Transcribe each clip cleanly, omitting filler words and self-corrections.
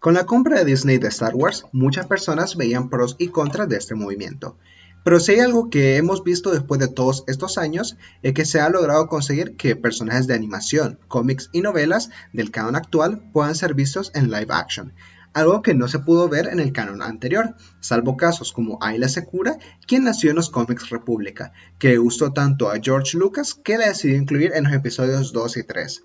Con la compra de Disney de Star Wars, muchas personas veían pros y contras de este movimiento. Pero si hay algo que hemos visto después de todos estos años, es que se ha logrado conseguir que personajes de animación, cómics y novelas del canon actual puedan ser vistos en live action, algo que no se pudo ver en el canon anterior, salvo casos como Ayla Secura, quien nació en los cómics República, que gustó tanto a George Lucas que la decidió incluir en los episodios 2 y 3.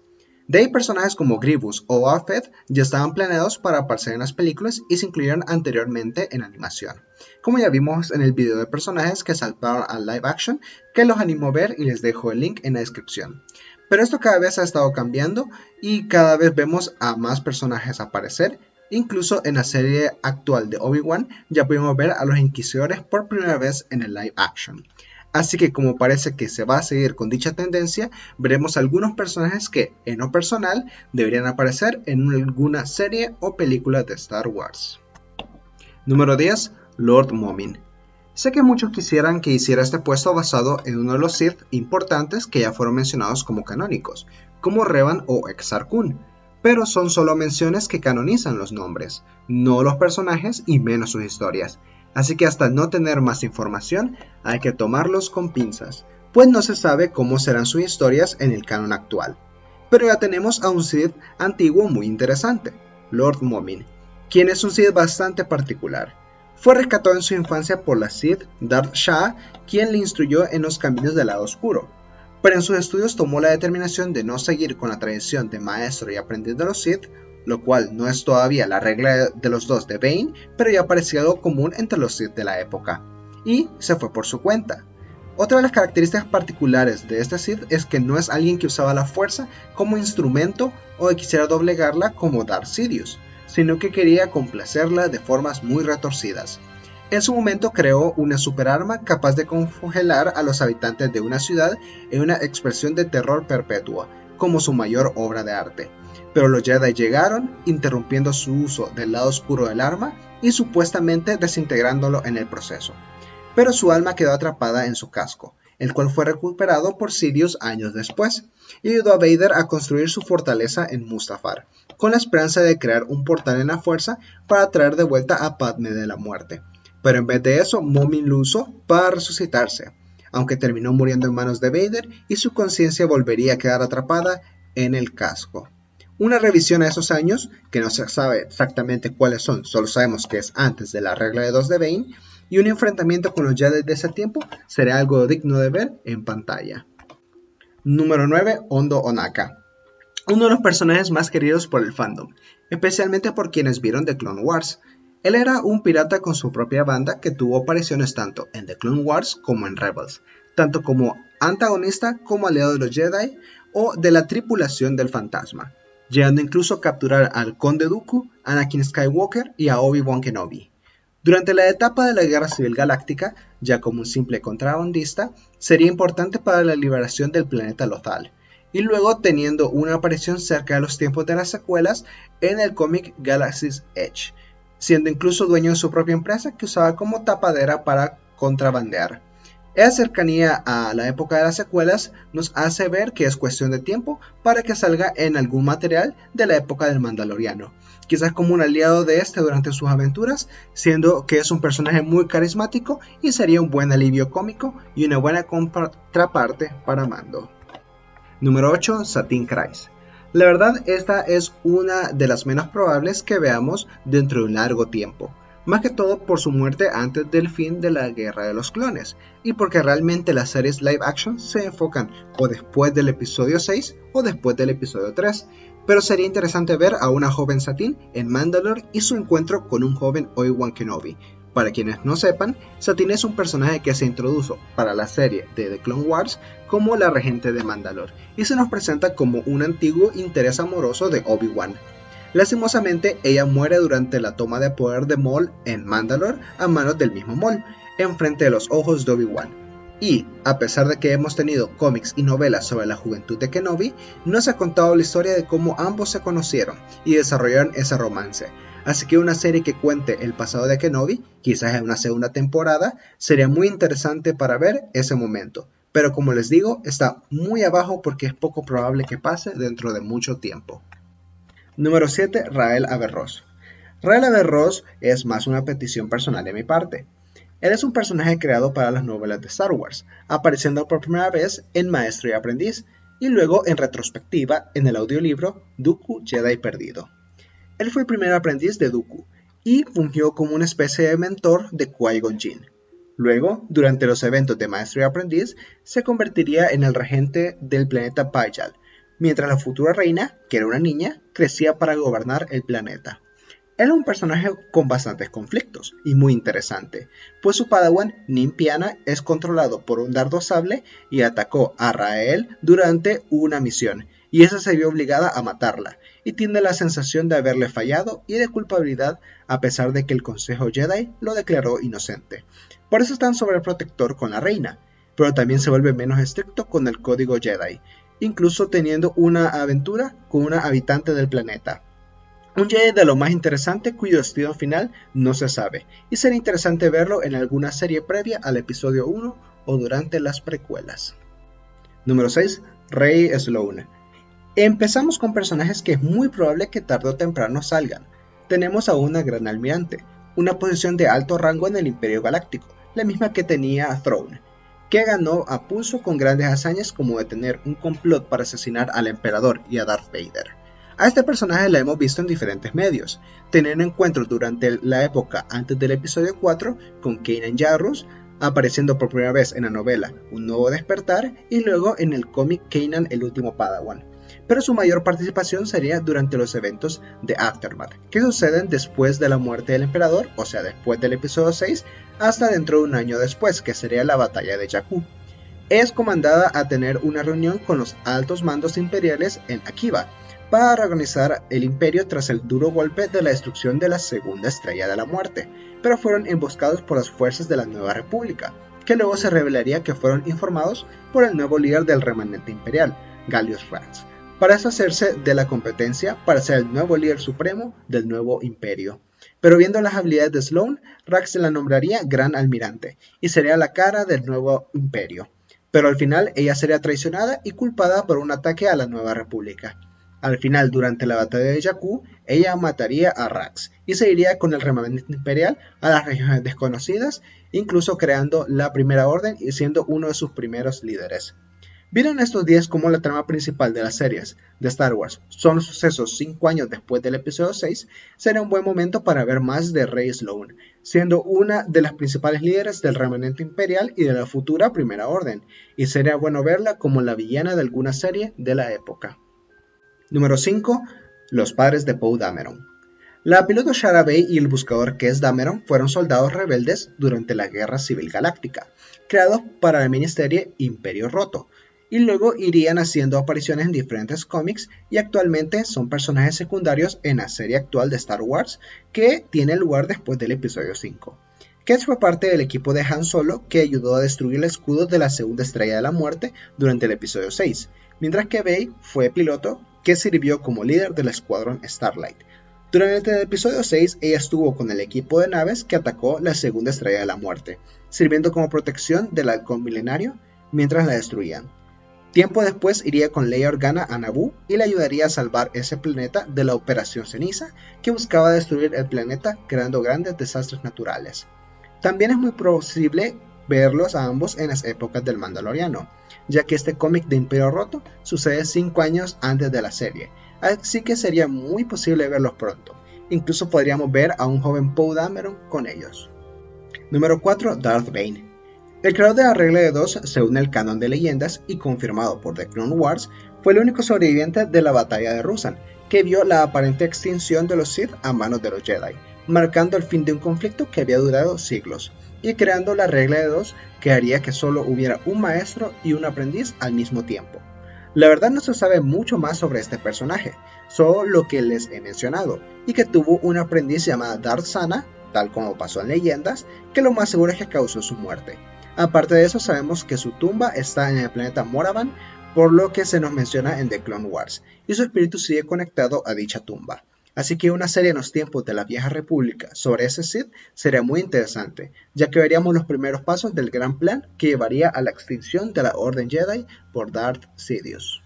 De ahí personajes como Grievous o Boba Fett ya estaban planeados para aparecer en las películas y se incluyeron anteriormente en animación, como ya vimos en el video de personajes que saltaron al live action, que los animo a ver y les dejo el link en la descripción. Pero esto cada vez ha estado cambiando y cada vez vemos a más personajes aparecer. Incluso en la serie actual de Obi-Wan ya pudimos ver a los Inquisidores por primera vez en el live action. Así que como parece que se va a seguir con dicha tendencia, veremos algunos personajes que, en lo personal, deberían aparecer en alguna serie o película de Star Wars. Número 10. Lord Momin. Sé que muchos quisieran que hiciera este puesto basado en uno de los Sith importantes que ya fueron mencionados como canónicos, como Revan o Exar Kun, pero son solo menciones que canonizan los nombres, no los personajes y menos sus historias. Así que hasta no tener más información, hay que tomarlos con pinzas, pues no se sabe cómo serán sus historias en el canon actual. Pero ya tenemos a un Sith antiguo muy interesante, Lord Momin, quien es un Sith bastante particular. Fue rescatado en su infancia por la Sith Darth Shah, quien le instruyó en los caminos del lado oscuro, pero en sus estudios tomó la determinación de no seguir con la tradición de maestro y aprendiz de los Sith, lo cual no es todavía la regla de los dos de Bane, pero ya parecía algo común entre los Sith de la época, y se fue por su cuenta. Otra de las características particulares de este Sith es que no es alguien que usaba la fuerza como instrumento o que quisiera doblegarla como Darth Sidious, sino que quería complacerla de formas muy retorcidas. En su momento creó una superarma capaz de congelar a los habitantes de una ciudad en una expresión de terror perpetua, como su mayor obra de arte. Pero los Jedi llegaron, interrumpiendo su uso del lado oscuro del arma y supuestamente desintegrándolo en el proceso. Pero su alma quedó atrapada en su casco, el cual fue recuperado por Sidious años después, y ayudó a Vader a construir su fortaleza en Mustafar, con la esperanza de crear un portal en la fuerza para traer de vuelta a Padmé de la muerte. Pero en vez de eso, Momin lo usó para resucitarse, aunque terminó muriendo en manos de Vader y su conciencia volvería a quedar atrapada en el casco. Una revisión a esos años, que no se sabe exactamente cuáles son, solo sabemos que es antes de la regla de 2 de Bane, y un enfrentamiento con los Jedi de ese tiempo será algo digno de ver en pantalla. Número 9. Hondo Ohnaka. Uno de los personajes más queridos por el fandom, especialmente por quienes vieron The Clone Wars. Él era un pirata con su propia banda que tuvo apariciones tanto en The Clone Wars como en Rebels, tanto como antagonista como aliado de los Jedi o de la tripulación del fantasma, llegando incluso a capturar al Conde Dooku, Anakin Skywalker y a Obi-Wan Kenobi. Durante la etapa de la Guerra Civil Galáctica, ya como un simple contrabandista, sería importante para la liberación del planeta Lothal, y luego teniendo una aparición cerca de los tiempos de las secuelas en el cómic Galaxy's Edge, siendo incluso dueño de su propia empresa que usaba como tapadera para contrabandear. Esa cercanía a la época de las secuelas nos hace ver que es cuestión de tiempo para que salga en algún material de la época del Mandaloriano, quizás como un aliado de este durante sus aventuras, siendo que es un personaje muy carismático y sería un buen alivio cómico y una buena contraparte para Mando. Número 8. Satine Kryze. La verdad, esta es una de las menos probables que veamos dentro de un largo tiempo, más que todo por su muerte antes del fin de la Guerra de los Clones, y porque realmente las series live action se enfocan o después del episodio 6 o después del episodio 3, pero sería interesante ver a una joven Satine en Mandalore y su encuentro con un joven Obi-Wan Kenobi. Para quienes no sepan, Satine es un personaje que se introdujo para la serie de The Clone Wars como la regente de Mandalore, y se nos presenta como un antiguo interés amoroso de Obi-Wan. Lastimosamente, ella muere durante la toma de poder de Maul en Mandalore a manos del mismo Maul, enfrente de los ojos de Obi-Wan. Y, a pesar de que hemos tenido cómics y novelas sobre la juventud de Kenobi, no se ha contado la historia de cómo ambos se conocieron y desarrollaron ese romance. Así que una serie que cuente el pasado de Kenobi, quizás en una segunda temporada, sería muy interesante para ver ese momento. Pero como les digo, está muy abajo porque es poco probable que pase dentro de mucho tiempo. Número 7. Rael Averross. Rara vez Ross es más una petición personal de mi parte. Él es un personaje creado para las novelas de Star Wars, apareciendo por primera vez en Maestro y Aprendiz, y luego en retrospectiva en el audiolibro Dooku Jedi Perdido. Él fue el primer aprendiz de Dooku, y fungió como una especie de mentor de Qui-Gon Jinn. Luego, durante los eventos de Maestro y Aprendiz, se convertiría en el regente del planeta Payal, mientras la futura reina, que era una niña, crecía para gobernar el planeta. Era un personaje con bastantes conflictos y muy interesante, pues su padawan Nimpiana es controlado por un dardo sable y atacó a Rael durante una misión, y esa se vio obligada a matarla, y tiene la sensación de haberle fallado y de culpabilidad a pesar de que el Consejo Jedi lo declaró inocente. Por eso es tan sobreprotector con la reina, pero también se vuelve menos estricto con el código Jedi, incluso teniendo una aventura con una habitante del planeta. Un Jedi de lo más interesante cuyo destino final no se sabe, y será interesante verlo en alguna serie previa al episodio 1 o durante las precuelas. Número 6. Rey Sloane. Empezamos con personajes que es muy probable que tarde o temprano salgan. Tenemos a una gran almirante, una posición de alto rango en el Imperio Galáctico, la misma que tenía a Thrawn, que ganó a pulso con grandes hazañas como detener un complot para asesinar al emperador y a Darth Vader. A este personaje la hemos visto en diferentes medios, teniendo encuentros durante la época antes del episodio 4 con Kanan Jarrus, apareciendo por primera vez en la novela Un Nuevo Despertar y luego en el cómic Kanan el Último Padawan. Pero su mayor participación sería durante los eventos de Aftermath, que suceden después de la muerte del emperador, o sea después del episodio 6, hasta dentro de un año después, que sería la batalla de Jakku. Es comandada a tener una reunión con los altos mandos imperiales en Akiva, para reorganizar el imperio tras el duro golpe de la destrucción de la Segunda Estrella de la Muerte, pero fueron emboscados por las fuerzas de la Nueva República, que luego se revelaría que fueron informados por el nuevo líder del remanente imperial, Gallius Rax, para deshacerse de la competencia para ser el nuevo líder supremo del nuevo imperio. Pero viendo las habilidades de Sloane, Rax se la nombraría Gran Almirante, y sería la cara del nuevo imperio. Pero al final ella sería traicionada y culpada por un ataque a la Nueva República. Al final, durante la batalla de Jakku, ella mataría a Rax y se iría con el remanente imperial a las regiones desconocidas, incluso creando la Primera Orden y siendo uno de sus primeros líderes. ¿Vieron estos días cómo la trama principal de las series de Star Wars son los sucesos 5 años después del episodio 6? Será un buen momento para ver más de Rey Sloane, siendo una de las principales líderes del remanente imperial y de la futura Primera Orden, y sería bueno verla como la villana de alguna serie de la época. Número 5. Los padres de Poe Dameron. La piloto Shara Bey y el buscador Kes Dameron fueron soldados rebeldes durante la Guerra Civil Galáctica, creados para la miniserie Imperio Roto, y luego irían haciendo apariciones en diferentes cómics y actualmente son personajes secundarios en la serie actual de Star Wars que tiene lugar después del episodio 5. Kes fue parte del equipo de Han Solo que ayudó a destruir el escudo de la Segunda Estrella de la Muerte durante el episodio 6, mientras que Bey fue piloto que sirvió como líder del escuadrón Starlight. Durante el episodio 6, ella estuvo con el equipo de naves que atacó la Segunda Estrella de la Muerte, sirviendo como protección del halcón milenario mientras la destruían. Tiempo después iría con Leia Organa a Naboo y le ayudaría a salvar ese planeta de la Operación Ceniza, que buscaba destruir el planeta creando grandes desastres naturales. También es muy posible verlos a ambos en las épocas del Mandaloriano, ya que este cómic de Imperio Roto sucede 5 años antes de la serie, así que sería muy posible verlos pronto. Incluso podríamos ver a un joven Poe Dameron con ellos. Número 4. Darth Bane. El creador de la regla de 2, según el canon de leyendas y confirmado por The Clone Wars, fue el único sobreviviente de la batalla de Ruusan, que vio la aparente extinción de los Sith a manos de los Jedi, marcando el fin de un conflicto que había durado siglos, y creando la regla de 2 que haría que solo hubiera un maestro y un aprendiz al mismo tiempo. La verdad no se sabe mucho más sobre este personaje, solo lo que les he mencionado, y que tuvo un aprendiz llamado Darth Sana, tal como pasó en leyendas, que lo más seguro es que causó su muerte. Aparte de eso, sabemos que su tumba está en el planeta Moravan, por lo que se nos menciona en The Clone Wars, y su espíritu sigue conectado a dicha tumba. Así que una serie en los tiempos de la Vieja República sobre ese Sith sería muy interesante, ya que veríamos los primeros pasos del gran plan que llevaría a la extinción de la Orden Jedi por Darth Sidious.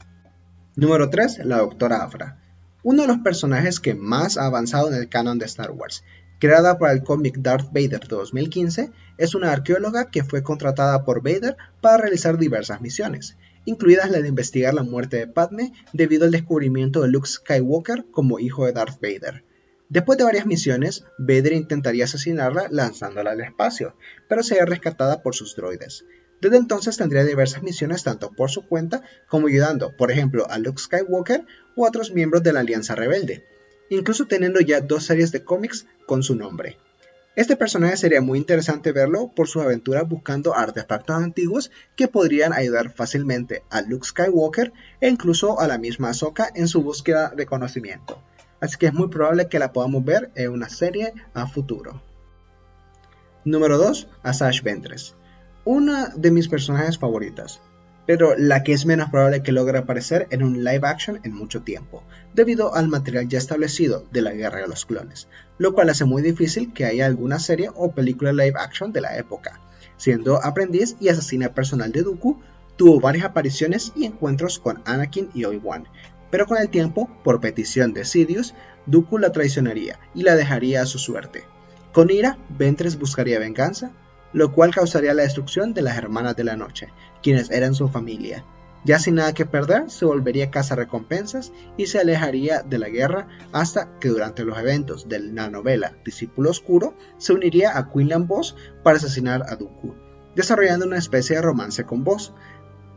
Número 3. La Doctora Aphra. Uno de los personajes que más ha avanzado en el canon de Star Wars, creada para el cómic Darth Vader de 2015, es una arqueóloga que fue contratada por Vader para realizar diversas misiones, incluidas la de investigar la muerte de Padme debido al descubrimiento de Luke Skywalker como hijo de Darth Vader. Después de varias misiones, Vader intentaría asesinarla lanzándola al espacio, pero sería rescatada por sus droides. Desde entonces tendría diversas misiones tanto por su cuenta como ayudando, por ejemplo, a Luke Skywalker u otros miembros de la Alianza Rebelde, incluso teniendo ya 2 series de cómics con su nombre. Este personaje sería muy interesante verlo por sus aventuras buscando artefactos antiguos que podrían ayudar fácilmente a Luke Skywalker e incluso a la misma Ahsoka en su búsqueda de conocimiento. Así que es muy probable que la podamos ver en una serie a futuro. Número 2. Asajj Ventress. Una de mis personajes favoritas, pero la que es menos probable que logre aparecer en un live action en mucho tiempo, debido al material ya establecido de la Guerra de los Clones, lo cual hace muy difícil que haya alguna serie o película live action de la época. Siendo aprendiz y asesina personal de Dooku, tuvo varias apariciones y encuentros con Anakin y Obi-Wan, pero con el tiempo, por petición de Sidious, Dooku la traicionaría y la dejaría a su suerte. Con ira, Ventress buscaría venganza, lo cual causaría la destrucción de las Hermanas de la Noche, quienes eran su familia. Ya sin nada que perder, se volvería cazarrecompensas y se alejaría de la guerra hasta que durante los eventos de la novela Discípulo Oscuro se uniría a Quinlan Vos para asesinar a Dooku, desarrollando una especie de romance con Vos,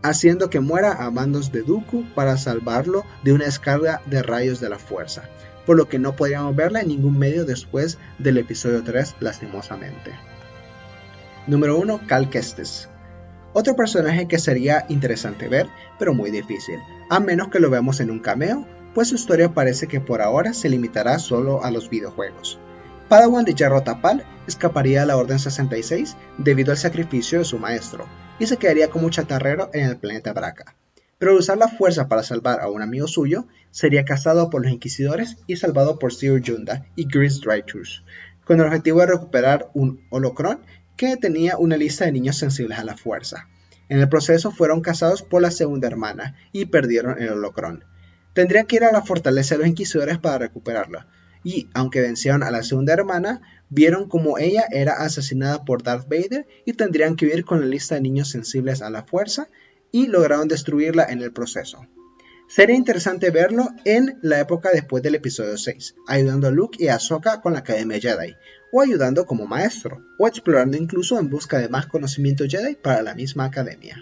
haciendo que muera a manos de Dooku para salvarlo de una descarga de rayos de la fuerza, por lo que no podríamos verla en ningún medio después del episodio 3 lastimosamente. Número 1. Cal Kestis. Otro personaje que sería interesante ver, pero muy difícil, a menos que lo veamos en un cameo, pues su historia parece que por ahora se limitará solo a los videojuegos. Padawan de Jaro Tapal escaparía a la Orden 66 debido al sacrificio de su maestro, y se quedaría como chatarrero en el planeta Bracca. Pero al usar la fuerza para salvar a un amigo suyo, sería cazado por los Inquisidores y salvado por Sir Junda y Grease Dreyfus, con el objetivo de recuperar un holocron que tenía una lista de niños sensibles a la fuerza. En el proceso fueron cazados por la segunda hermana y perdieron el holocron. Tendrían que ir a la fortaleza de los Inquisidores para recuperarlo, y aunque vencieron a la segunda hermana, vieron como ella era asesinada por Darth Vader y tendrían que vivir con la lista de niños sensibles a la fuerza y lograron destruirla en el proceso. Sería interesante verlo en la época después del episodio 6, ayudando a Luke y a Ahsoka con la Academia Jedi, o ayudando como maestro, o explorando incluso en busca de más conocimiento Jedi para la misma academia.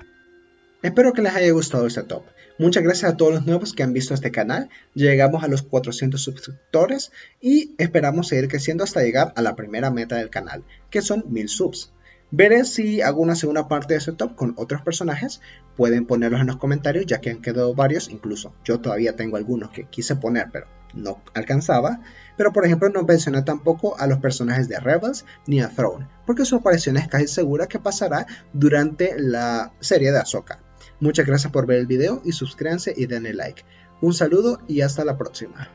Espero que les haya gustado este top. Muchas gracias a todos los nuevos que han visto este canal. Llegamos a los 400 suscriptores y esperamos seguir creciendo hasta llegar a la primera meta del canal, que son 1000 subs. Veré si hago una segunda parte de este top con otros personajes. Pueden ponerlos en los comentarios ya que han quedado varios, incluso yo todavía tengo algunos que quise poner pero no alcanzaba. Pero por ejemplo no mencioné tampoco a los personajes de Rebels ni a Throne, porque su aparición es casi segura que pasará durante la serie de Ahsoka. Muchas gracias por ver el video y suscríbanse y denle like. Un saludo y hasta la próxima.